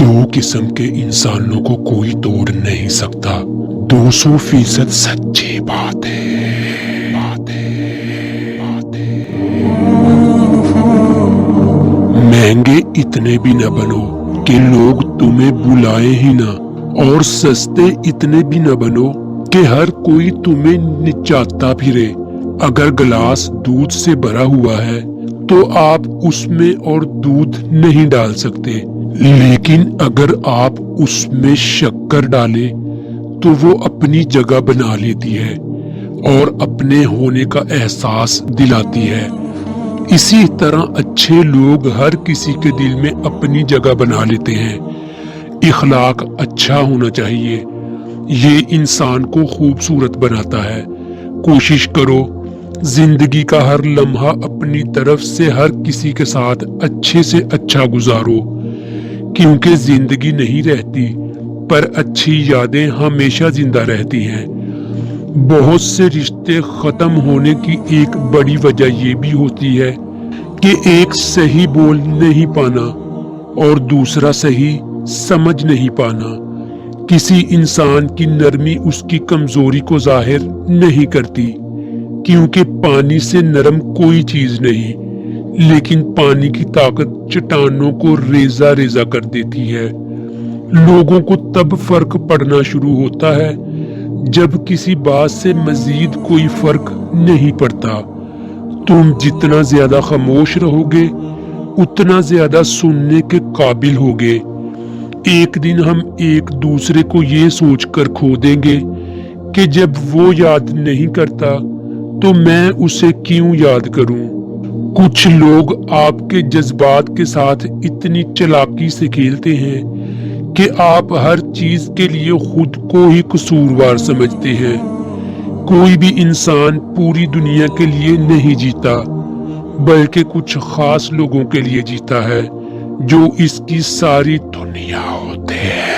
दो किस्म के इंसानों को कोई तोड़ नहीं सकता। 200% सच्ची बात है। महंगे इतने भी न बनो कि लोग तुम्हें बुलाए ही ना, और सस्ते इतने भी न बनो कि हर कोई तुम्हें निचाता फिरे। अगर गिलास दूध से भरा हुआ है तो आप उसमें और दूध नहीं डाल सकते, लेकिन अगर आप उसमें शक्कर डालें तो वो अपनी जगह बना लेती है और अपने होने का एहसास दिलाती है। इसी तरह अच्छे लोग हर किसी के दिल में अपनी जगह बना लेते हैं। इखलाक अच्छा होना चाहिए, ये इंसान को खूबसूरत बनाता है। कोशिश करो जिंदगी का हर लम्हा अपनी तरफ से हर किसी के साथ अच्छे से अच्छा गुजारो, क्योंकि जिंदगी नहीं रहती पर अच्छी यादें हमेशा जिंदा रहती हैं। बहुत से रिश्ते खत्म होने की एक बड़ी वजह ये भी होती है कि एक सही बोल नहीं पाना और दूसरा सही समझ नहीं पाना। किसी इंसान की नरमी उसकी कमजोरी को जाहिर नहीं करती, क्योंकि पानी से नरम कोई चीज नहीं, लेकिन पानी की ताकत चट्टानों को रेजा रेजा कर देती है। लोगों को तब फर्क पड़ना शुरू होता है जब किसी बात से मजीद कोई फर्क नहीं पड़ता। तुम जितना ज्यादा खामोश रहोगे उतना ज्यादा सुनने के काबिल होगे। एक दिन हम एक दूसरे को ये सोचकर खो देंगे कि जब वो याद नहीं करता तो मैं उसे क्यों याद करूं। कुछ लोग आपके जज्बात के साथ इतनी चालाकी से खेलते हैं कि आप हर चीज के लिए खुद को ही कसूरवार समझते हैं। कोई भी इंसान पूरी दुनिया के लिए नहीं जीता, बल्कि कुछ खास लोगों के लिए जीता है जो इसकी सारी दुनिया होते हैं।